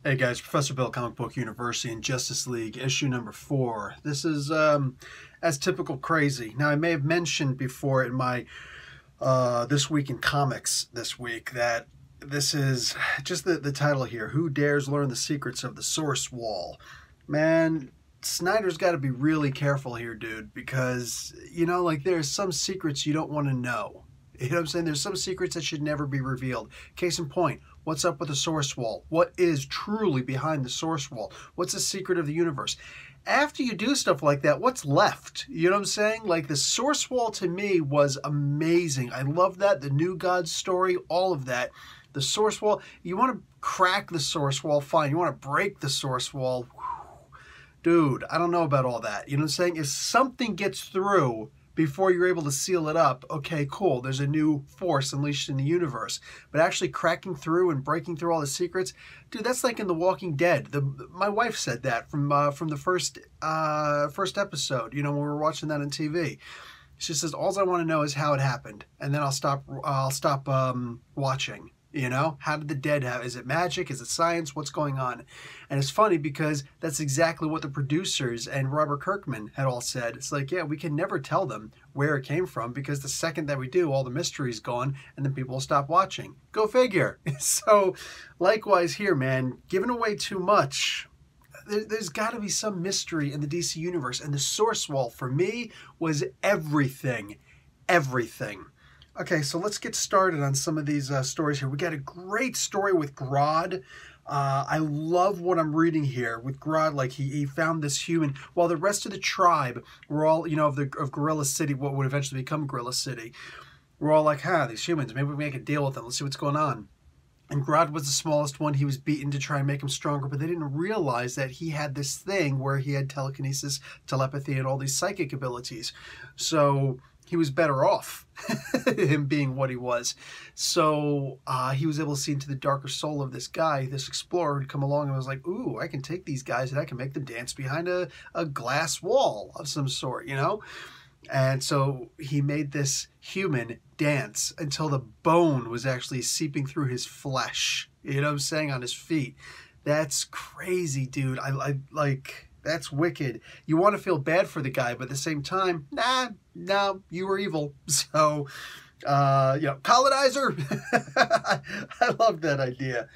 Hey guys, Professor Bill, Comic Book University and Justice League, issue number 4. This is as typical crazy. Now, I may have mentioned before in my This Week in Comics this week that this is just the title here, Who Dares Learn the Secrets of the Source Wall? Man, Snyder's got to be really careful here, dude, because, like there's some secrets you don't want to know. You know what I'm saying? There's some secrets that should never be revealed. Case in point, what's up with the source wall? What is truly behind the source wall? What's the secret of the universe? After you do stuff like that, what's left? You know what I'm saying? Like the source wall to me was amazing. I love that. The New God story, all of that. The source wall, you want to crack the source wall, fine. You want to break the source wall, dude, I don't know about all that. You know what I'm saying? If something gets through before you're able to seal it up, okay, cool, there's a new force unleashed in the universe. But actually cracking through and breaking through all the secrets, dude, that's like in The Walking Dead. My wife said that from the first episode, when we were watching that on TV. She says, all I want to know is how it happened, and then I'll stop watching. How did the dead have? Is it magic? Is it science? What's going on? And it's funny because that's exactly what the producers and Robert Kirkman had all said. It's like, yeah, we can never tell them where it came from because the second that we do, all the mystery's gone and then people will stop watching. Go figure. So likewise here, man, giving away too much. There's got to be some mystery in the DC universe. And the source wall for me was everything. Everything. Okay, so let's get started on some of these stories here. We got a great story with Grodd. I love what I'm reading here with Grodd. Like he found this human, while the rest of the tribe were all, of Gorilla City, what would eventually become Gorilla City. We're all like, these humans, maybe we make a deal with them. Let's see what's going on. And Grodd was the smallest one. He was beaten to try and make him stronger, but they didn't realize that he had this thing where he had telekinesis, telepathy, and all these psychic abilities. So he was better off, him being what he was. So he was able to see into the darker soul of this guy, this explorer who'd come along and was like, ooh, I can take these guys and I can make them dance behind a glass wall of some sort, And so he made this human dance until the bone was actually seeping through his flesh, on his feet. That's crazy, dude. I like... That's wicked. You want to feel bad for the guy, but at the same time, no, you were evil. So, colonizer. I love that idea.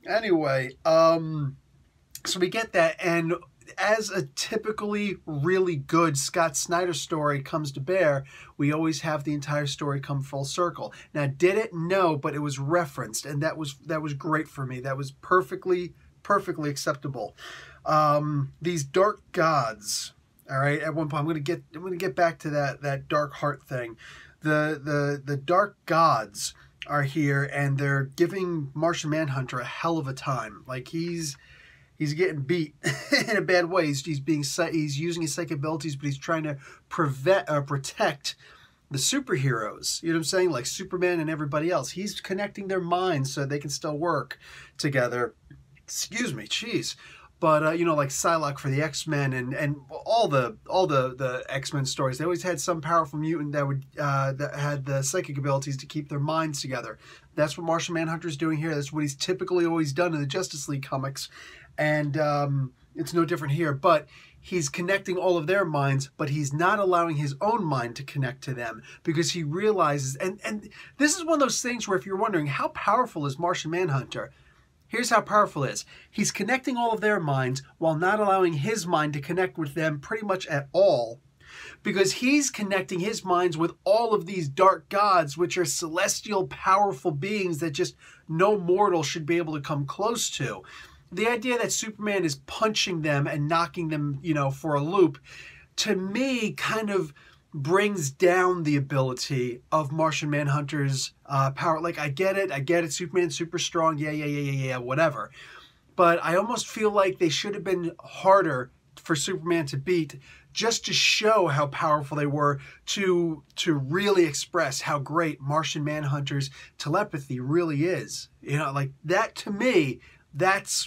Anyway, so we get that, and as a typically really good Scott Snyder story comes to bear, we always have the entire story come full circle. Now, did it? No, but it was referenced, and that was great for me. That was perfectly acceptable. These dark gods, all right, at one point I'm gonna get back to that dark heart thing. The dark gods are here and they're giving Martian Manhunter a hell of a time. Like he's getting beat in a bad way. He's using his psychic abilities, but he's trying to protect the superheroes, you know what I'm saying? Like Superman and everybody else. He's connecting their minds so they can still work together. Excuse me, jeez. But like Psylocke for the X-Men and all the X-Men stories, they always had some powerful mutant that had the psychic abilities to keep their minds together. That's what Martian Manhunter's doing here. That's what he's typically always done in the Justice League comics, and it's no different here. But he's connecting all of their minds, but he's not allowing his own mind to connect to them because he realizes, and this is one of those things where if you're wondering how powerful is Martian Manhunter, here's how powerful it is. He's connecting all of their minds while not allowing his mind to connect with them pretty much at all, because he's connecting his minds with all of these dark gods, which are celestial, powerful beings that just no mortal should be able to come close to. The idea that Superman is punching them and knocking them, for a loop, to me kind of brings down the ability of Martian Manhunter's power. Like, I get it, Superman's super strong, yeah, whatever. But I almost feel like they should have been harder for Superman to beat, just to show how powerful they were, to really express how great Martian Manhunter's telepathy really is. Like that to me, that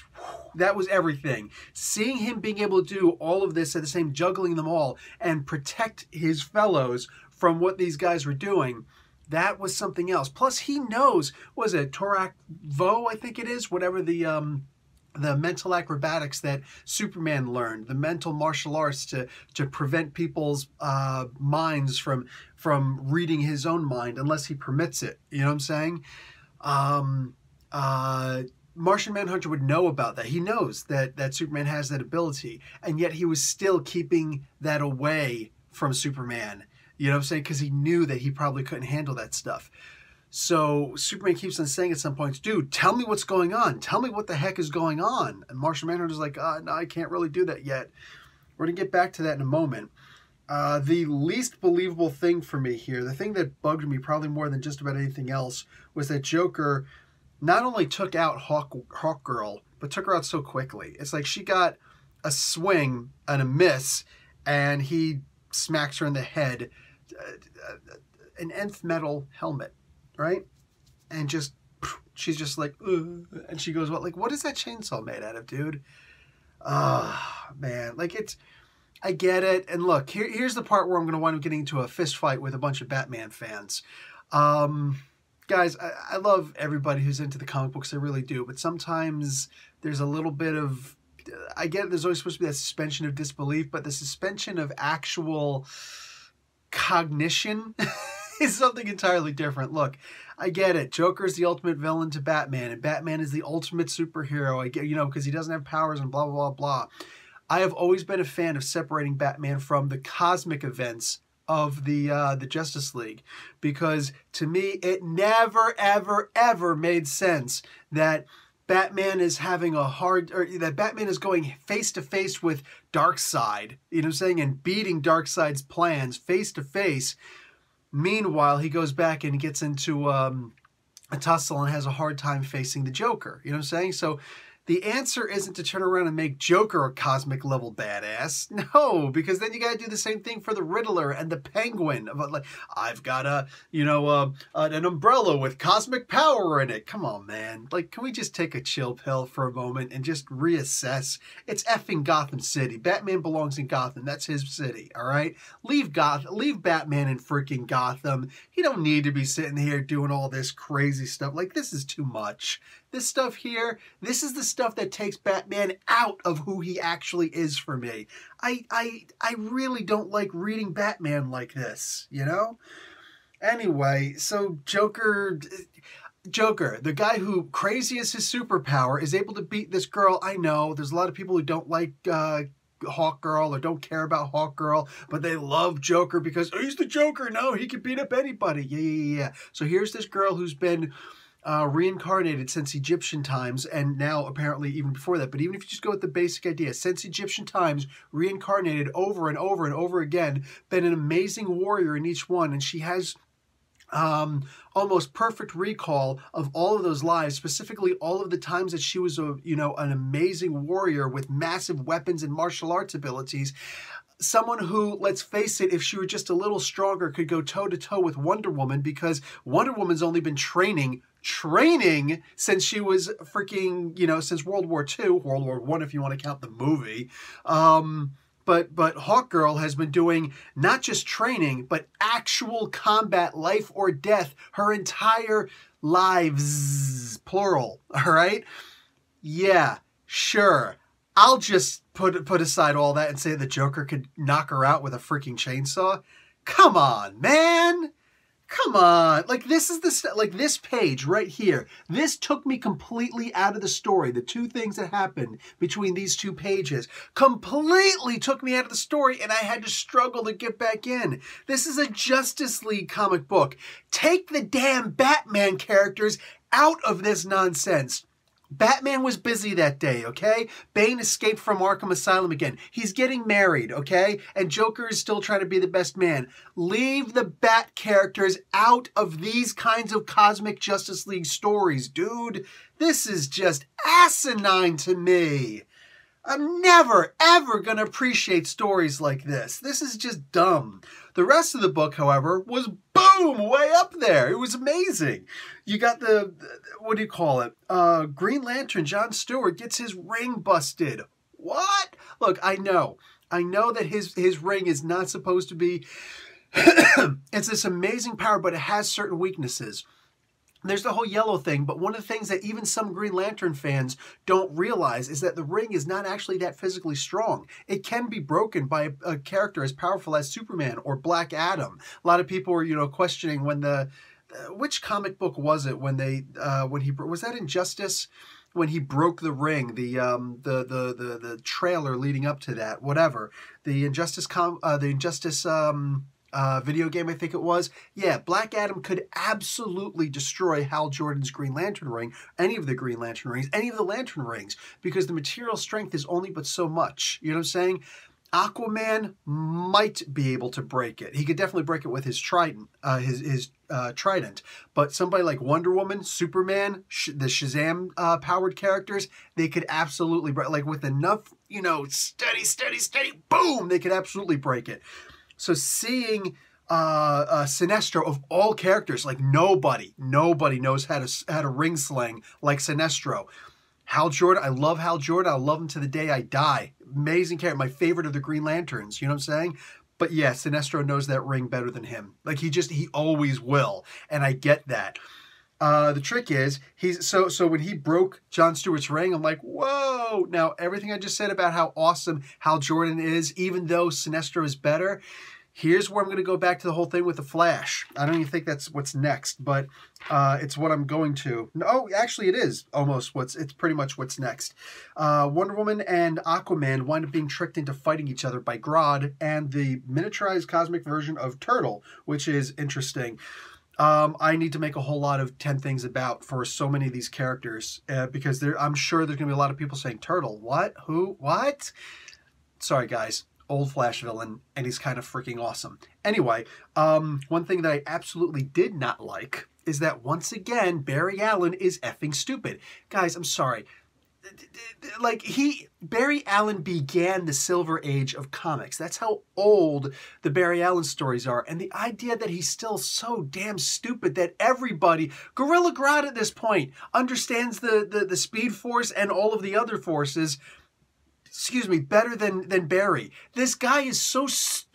was everything. Seeing him being able to do all of this at the same, juggling them all and protect his fellows from what these guys were doing, that was something else. Plus he knows, was it Torak Vo, I think it is, whatever the the mental acrobatics that Superman learned, the mental martial arts to prevent people's minds from reading his own mind unless he permits it. You know what I'm saying? Martian Manhunter would know about that. He knows that Superman has that ability, and yet he was still keeping that away from Superman. You know what I'm saying? Because he knew that he probably couldn't handle that stuff. So Superman keeps on saying at some points, dude, tell me what's going on. Tell me what the heck is going on. And Martian Manhunter's like, no, I can't really do that yet. We're going to get back to that in a moment. The least believable thing for me here, the thing that bugged me probably more than just about anything else, was that Joker not only took out Hawk Girl, but took her out so quickly. It's like she got a swing and a miss, and he smacks her in the head. An nth metal helmet. Right? And just, she's just like, ugh. And she goes, what is that chainsaw made out of, dude? Man, I get it. And look, here's the part where I'm going to wind up getting into a fist fight with a bunch of Batman fans. Guys, I love everybody who's into the comic books, I really do. But sometimes there's a little bit of, I get it, there's always supposed to be that suspension of disbelief, but the suspension of actual cognition is something entirely different. Look, I get it. Joker's the ultimate villain to Batman, and Batman is the ultimate superhero. I get, because he doesn't have powers and blah, blah, blah, blah. I have always been a fan of separating Batman from the cosmic events of the Justice League, because to me, it never, ever, ever made sense that Batman is having that Batman is going face to face with Darkseid, you know what I'm saying, and beating Darkseid's plans face to face. Meanwhile, he goes back and gets into a tussle and has a hard time facing the Joker. You know what I'm saying? So the answer isn't to turn around and make Joker a cosmic level badass. No, because then you got to do the same thing for the Riddler and the Penguin. Like, I've got an umbrella with cosmic power in it. Come on, man. Like, can we just take a chill pill for a moment and just reassess? It's effing Gotham City. Batman belongs in Gotham. That's his city, all right? Leave Batman in freaking Gotham. He don't need to be sitting here doing all this crazy stuff. Like, this is too much. This stuff here, this is the stuff that takes Batman out of who he actually is for me. I really don't like reading Batman like this, you know? Anyway, so Joker, the guy who, crazy as his superpower, is able to beat this girl. I know, there's a lot of people who don't like Hawk Girl or don't care about Hawk Girl, but they love Joker because, oh, he's the Joker. No, he can beat up anybody. Yeah. So here's this girl who's been reincarnated since Egyptian times, and now apparently even before that. But even if you just go with the basic idea, since Egyptian times, reincarnated over and over and over again, been an amazing warrior in each one, and she has almost perfect recall of all of those lives, specifically all of the times that she was an amazing warrior with massive weapons and martial arts abilities. Someone who, let's face it, if she were just a little stronger, could go toe-to-toe with Wonder Woman, because Wonder Woman's only been training since she was freaking, since World War II, World War I if you want to count the movie. But Hawk Girl has been doing not just training, but actual combat, life or death, her entire lives, plural, all right? Yeah, sure. I'll just put aside all that and say the Joker could knock her out with a freaking chainsaw. Come on, man. Come on. Like, this is this page right here. This took me completely out of the story. The two things that happened between these two pages completely took me out of the story, and I had to struggle to get back in. This is a Justice League comic book. Take the damn Batman characters out of this nonsense. Batman was busy that day, okay? Bane escaped from Arkham Asylum again. He's getting married, okay? And Joker is still trying to be the best man. Leave the Bat characters out of these kinds of cosmic Justice League stories, dude. This is just asinine to me. I'm never, ever going to appreciate stories like this. This is just dumb. The rest of the book, however, was boom, way up there. It was amazing. You got what do you call it? Green Lantern, John Stewart, gets his ring busted. What? Look, I know that his ring is not supposed to be, it's this amazing power, but it has certain weaknesses. there's the whole yellow thing, but one of the things that even some Green Lantern fans don't realize is that the ring is not actually that physically strong. It can be broken by a character as powerful as Superman or Black Adam. A lot of people were, you know, questioning when which comic book was it when was that Injustice? When he broke the ring, the trailer leading up to that, whatever, the Injustice video game, I think it was. Yeah, Black Adam could absolutely destroy Hal Jordan's Green Lantern ring, any of the Green Lantern rings, any of the Lantern rings, because the material strength is only but so much. You know what I'm saying? Aquaman might be able to break it. He could definitely break it with his trident, trident. But somebody like Wonder Woman, Superman, the Shazam powered characters, they could absolutely break. Like with enough, you know, steady, boom, they could absolutely break it. So seeing Sinestro, of all characters, like nobody knows how to ring sling like Sinestro. Hal Jordan, I love Hal Jordan. I'll love him to the day I die. Amazing character, my favorite of the Green Lanterns, you know what I'm saying? But yeah, Sinestro knows that ring better than him. Like he always will, and I get that. The trick is, so when he broke John Stewart's ring, I'm like, whoa! Now, everything I just said about how awesome Hal Jordan is, even though Sinestro is better, here's where I'm going to go back to the whole thing with the Flash. I don't even think that's what's next, but it's what I'm going to. No, actually it is almost it's pretty much what's next. Wonder Woman and Aquaman wind up being tricked into fighting each other by Grodd and the miniaturized cosmic version of Turtle, which is interesting. I need to make a whole lot of 10 things about for so many of these characters because I'm sure there's going to be a lot of people saying, Turtle, what? Who? What? Sorry, guys. Old Flash villain, and he's kind of freaking awesome. Anyway, one thing that I absolutely did not like is that once again, Barry Allen is effing stupid. Guys, I'm sorry. Like, Barry Allen began the Silver Age of comics. That's how old the Barry Allen stories are. And the idea that he's still so damn stupid that everybody, Gorilla Grodd at this point, understands the Speed Force and all of the other forces, excuse me, better than Barry. This guy is so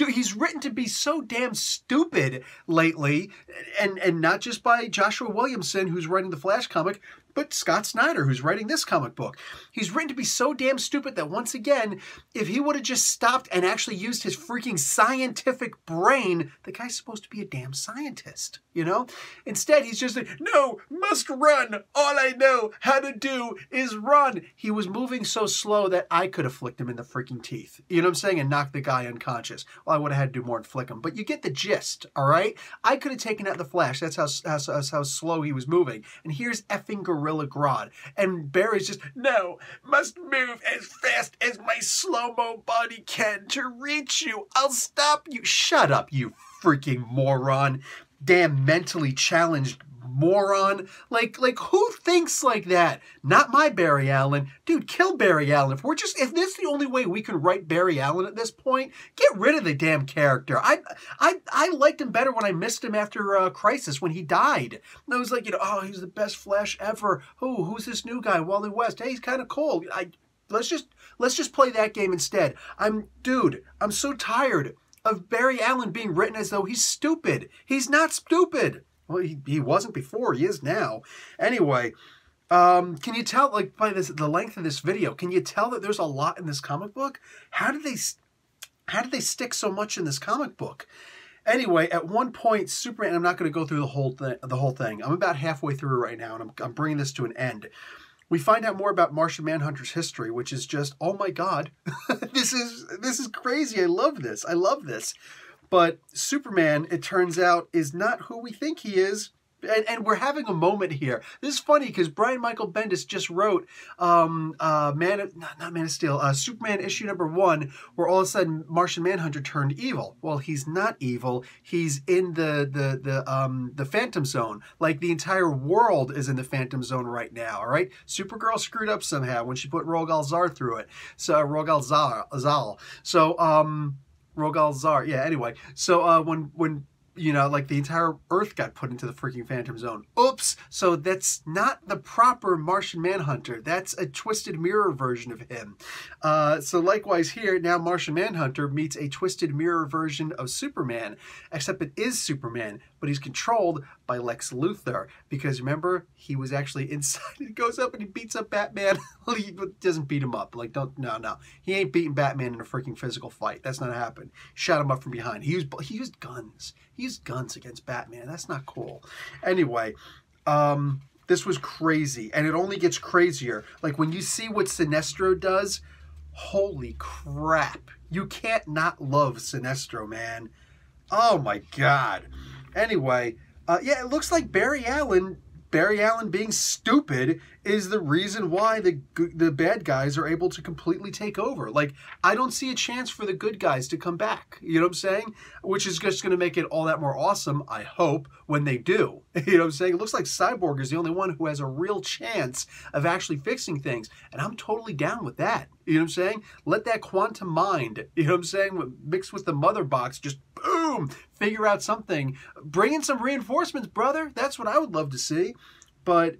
he's written to be so damn stupid lately, and not just by Joshua Williamson, who's writing the Flash comic, but Scott Snyder, who's writing this comic book. He's written to be so damn stupid that once again, if he would have just stopped and actually used his freaking scientific brain, the guy's supposed to be a damn scientist, you know? Instead, he's just like, no, must run. All I know how to do is run. He was moving so slow that I could have flicked him in the freaking teeth. You know what I'm saying? And knocked the guy unconscious. Well, I would have had to do more than flick him. But you get the gist, all right? I could have taken out the Flash. That's how slow he was moving. And here's effing Gorilla Grodd. And Barry's just, no, must move as fast as my slow-mo body can to reach you. I'll stop you. Shut up, you freaking moron. Damn mentally challenged moron. Like who thinks like that? Not my Barry Allen. Dude, kill Barry Allen. If this is the only way we can write Barry Allen at this point, get rid of the damn character. I liked him better when I missed him after Crisis when he died. And I was like, you know, oh, he's the best Flash ever. Oh, who's this new guy? Wally West. Hey, he's kind of cool. Let's just play that game instead. I'm so tired of Barry Allen being written as though he's stupid. He's not stupid. Well, he wasn't before. He is now. Anyway, can you tell, like, by the length of this video, can you tell that there's a lot in this comic book? How did they stick so much in this comic book? Anyway, at one point, Superman, I'm not going to go through the whole thing. I'm about halfway through right now, and I'm bringing this to an end. We find out more about Martian Manhunter's history, which is just, oh my God, this is crazy. I love this. But Superman, it turns out, is not who we think he is. And we're having a moment here. This is funny because Brian Michael Bendis just wrote not Man of Steel, Superman issue #1, where all of a sudden Martian Manhunter turned evil. Well, he's not evil. He's in the Phantom Zone. Like, the entire world is in the Phantom Zone right now, all right? Supergirl screwed up somehow when she put Rogal Zar through it. So, Rogal Zal. So, Rogal Zar. Yeah, anyway. So, when you know, like the entire Earth got put into the freaking Phantom Zone. Oops! So that's not the proper Martian Manhunter. That's a twisted mirror version of him. So likewise here, now Martian Manhunter meets a twisted mirror version of Superman, except it is Superman, but he's controlled by Lex Luthor. Because remember, he was actually inside. He goes up and he beats up Batman. He doesn't beat him up. Like, no. He ain't beating Batman in a freaking physical fight. That's not happened. Shot him up from behind. He used guns. He used guns against Batman. That's not cool. Anyway, this was crazy, and it only gets crazier. Like, when you see what Sinestro does, holy crap. You can't not love Sinestro, man. Oh, my God. Anyway, yeah, it looks like Barry Allen being stupid is the reason why the bad guys are able to completely take over. Like, I don't see a chance for the good guys to come back. You know what I'm saying? Which is just going to make it all that more awesome, I hope, when they do. You know what I'm saying? It looks like Cyborg is the only one who has a real chance of actually fixing things. And I'm totally down with that. You know what I'm saying? Let that quantum mind, you know what I'm saying, mixed with the mother box, just boom, figure out something. Bring in some reinforcements, brother. That's what I would love to see. But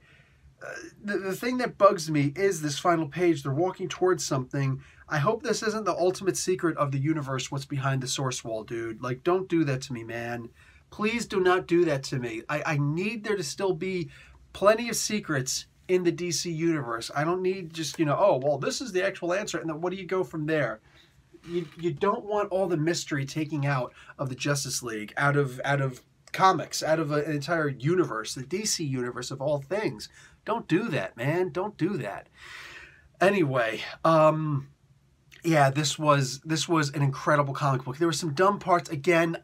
the thing that bugs me is this final page. They're walking towards something. I hope this isn't the ultimate secret of the universe, what's behind the source wall, dude. Like, don't do that to me, man. Please do not do that to me. I need there to still be plenty of secrets in the DC universe. I don't need just, you know, oh, well, this is the actual answer, and then what do you go from there? You don't want all the mystery taking out of the Justice League, out of comics, out of an entire universe, the DC universe of all things. Don't do that, man. Don't do that. Anyway, yeah, this was an incredible comic book. There were some dumb parts. Again,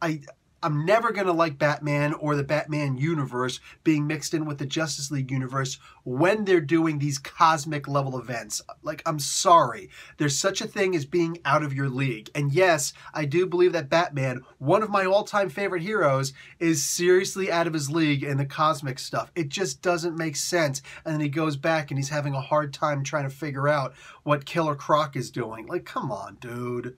I'm never going to like Batman or the Batman universe being mixed in with the Justice League universe when they're doing these cosmic level events. Like, I'm sorry. There's such a thing as being out of your league. And yes, I do believe that Batman, one of my all-time favorite heroes, is seriously out of his league in the cosmic stuff. It just doesn't make sense. And then he goes back and he's having a hard time trying to figure out what Killer Croc is doing. Like, come on, dude.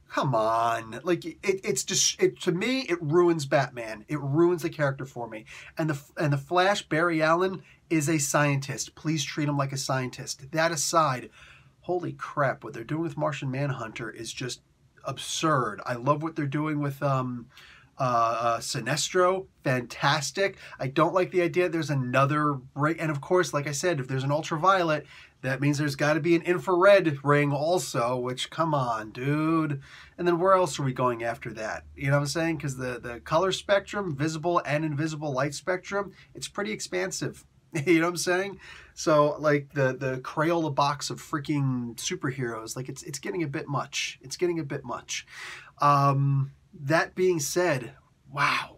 Come on. Like, it's just, to me, it ruins Batman. It ruins the character for me. And the Flash, Barry Allen, is a scientist. Please treat him like a scientist. That aside, holy crap, what they're doing with Martian Manhunter is just absurd. I love what they're doing with Sinestro. Fantastic. I don't like the idea there's another ring. And of course, like I said, if there's an ultraviolet, that means there's got to be an infrared ring also, which, come on, dude. And then where else are we going after that? You know what I'm saying? Because the color spectrum, visible and invisible light spectrum, it's pretty expansive. You know what I'm saying? So, like, the Crayola box of freaking superheroes, like, it's getting a bit much. It's getting a bit much. That being said, wow,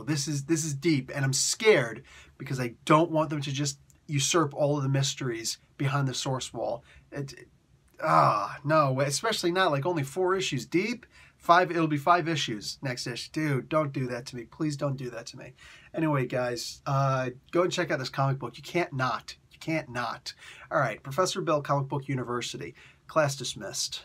this is deep, and I'm scared because I don't want them to just usurp all of the mysteries behind the source wall. No, especially not like only 4 issues deep. It'll be 5 issues next issue. Dude, don't do that to me. Please don't do that to me. Anyway, guys, go and check out this comic book. You can't not. You can't not. All right, Professor Bill, Comic Book University. Class dismissed.